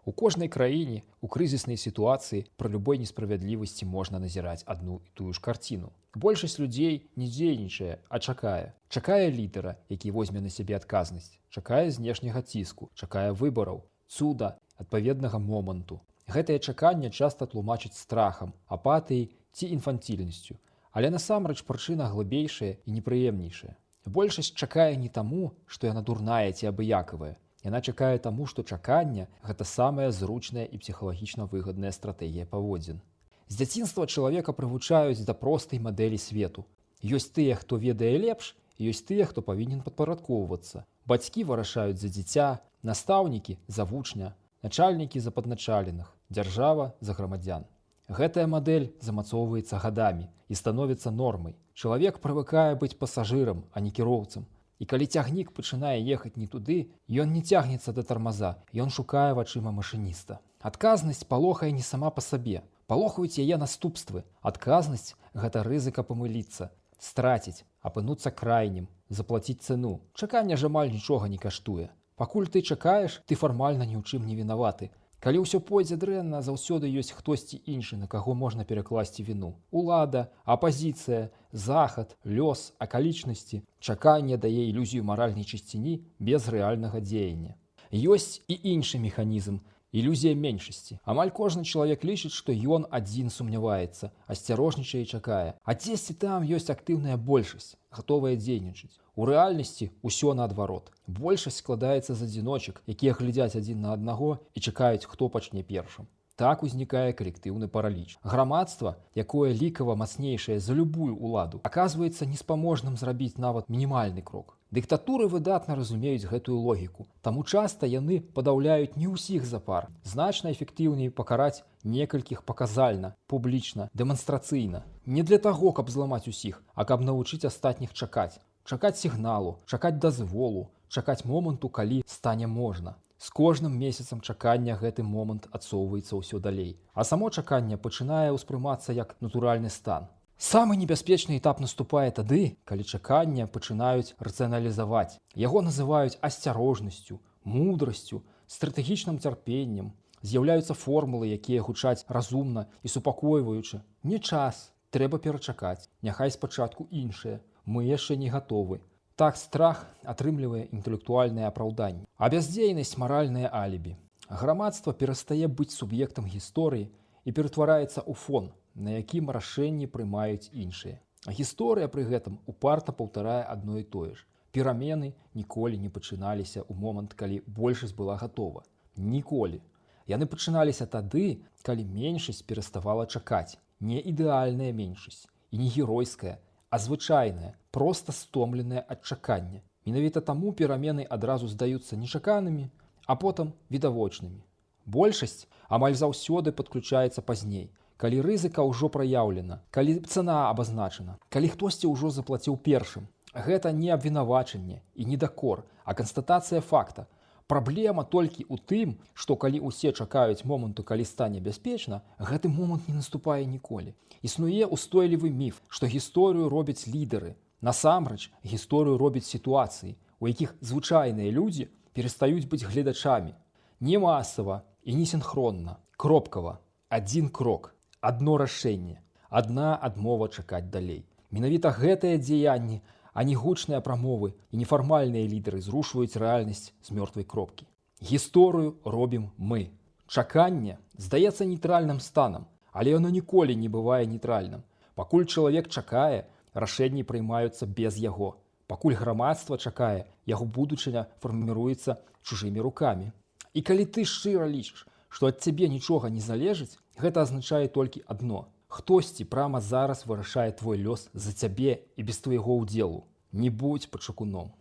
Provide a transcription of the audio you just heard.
У кожнай краіне у крызіснай сітуацыі пры любой несправядлівасці можна назіраць адну і тую ж карціну. Большасць людзей не дзейнічае, а чакае. Чакае лідара, які возьме на сябе адказнасць, чакае знешняга ціску, чакае выбараў, цуда, адпаведнага моманту. Гэтае чаканне часта тлумачыць страхам, апатыяй ці інфанцільнасцю, але насамрэч прычына глыбейшая і непрыемнейшая. Большасць чакае не таму, што яна дурная ці абыякавая. Яна чакае таму, што чаканне – гэта самая зручная і псіхалагічна выгадная стратэгія паводзін. З дзяцінства чалавека прывучаюць да простай мадэлі свету. Ёсць тыя, хто ведае лепш, і ёсць тыя, хто павінен падпарадкоўвацца. Бацькі вырашаюць за дзіця, настаўнікі – за вучня, начальнікі за падначаленых, дзяржава за грамадзян. Гэтая мадэль замацоўваецца гадамі і становіцца нормай. Чалавек прывыкае быць пасажырам, а не кіроўцам. І калі цягнік пачынае ехаць не туды, ён не цягнецца да тармаза, ён шукае вачыма машыніста. Адказнасць палохае не сама па сабе, палохаюць яе наступствы. Адказнасць – гэта рызыка памыліцца, страціць, апынуцца крайнім, заплаціць цэну. Чаканне ж амаль нічога не каштуе. Пакуль ты чакаеш, ты фармальна ні ў чым не вінаваты. Калі ўсё пойдзе дрэнна, заўсёды ёсць хтосьці іншы, на каго можна перакласці віну. Улада, апазіцыя, захад, лёс, акалічнасці. Чаканне дае ілюзію маральнай чысціні без рэальнага дзеяння. Ёсць і іншы механізм – ілюзія меншасці. Амаль кожны чалавек лічыць, што ён адзін сумняваецца, асцярожнічае і чакае. А дзесьці там ёсць актыўная большасць, гатовая дзейнічаць. У рэальнасці ўсё наадварот. Большасць складаецца з адзіночак, якія глядзяць адзін на аднаго і чакаюць, хто пачне першым. Так узнікае калектыўны параліч. Грамадства, якое лікава мацнейшае за любую ўладу, аказваецца неспаможным зрабіць нават мінімальны крок. Дыктатуры выдатна разумеюць гэтую логіку, таму часта яны падаўляюць не ўсіх запар. Значна эфектыўней пакараць некалькіх паказальна, публічна, дэманстрацыйна. Не для таго, каб зламаць усіх, а каб навучыць астатніх чакаць. Чакаць сігналу, чакаць дазволу, чакаць моманту, калі стане можна. З кожным месяцам чакання гэты момант адсоўваецца ўсё далей, а само чаканне пачынае ўспрымацца як натуральны стан. Самы небяспечны этап наступае тады, калі чаканне пачынаюць рацыяналізаваць. Яго называюць асцярожнасцю, мудрасцю, стратэгічным цярпеннем. З'яўляюцца формулы, якія гучаць разумна і супакойваючы. Не час, трэба перачакаць, няхай спачатку іншае. Мы яшчэ не гатовы. Так страх атрымлівае інтэлектуальнае апраўданне, а бяздзейнасць маральнае алібі. Грамадства перастае быць суб'ектам гісторыі і ператвараецца ў фон, на якім рашэнні прымаюць іншыя. Гісторыя пры гэтым упарта паўтарае адно і тое ж. Перамены ніколі не пачыналіся ў момант, калі большасць была гатова. Ніколі. Яны пачыналіся тады, калі меншасць пераставала чакаць. Не ідэальная меншасць і не геройская, а звычайная, проста стомленая ад чакання. Менавіта таму перамены адразу здаюцца нечаканымі, а потым відавочнымі. Большасць амаль заўсёды падключаецца пазней, калі рызыка ўжо праяўлена, калі цана абазначана, калі хтосьці ўжо заплаціў першым. Гэта не абвінавачанне і не дакор, а канстатацыя факта. Праблема толькі ў тым, што калі ўсе чакаюць моманту, калі стане бяспечна, гэты момант не наступае ніколі. Існуе ўстойлівы міф, што гісторыю робяць лідары. Насамрэч, гісторыю робяць сітуацыі, у якіх звычайныя людзі перастаюць быць гледачамі. Не масава і не сінхронна, кропкава. Адзін крок, адно рашэнне, адна адмова чакаць далей. Менавіта гэтыя дзеянні, а не гучныя прамовы і нефармальныя лідары зрушваюць рэальнасць з мёртвай кропкі. Гісторыю робім мы. Чаканне здаецца нейтральным станам, але яно ніколі не бывае нейтральным. Пакуль чалавек чакае, рашэнні прымаюцца без яго. Пакуль грамадства чакае, яго будучыня фарміруецца чужымі рукамі. І калі ты шчыра лічыш, што ад цябе нічога не залежыць, гэта азначае толькі адно. Хтосьці прама зараз вырашае твой лёс за цябе і без твайго ўдзелу. Не будзь пачакуном.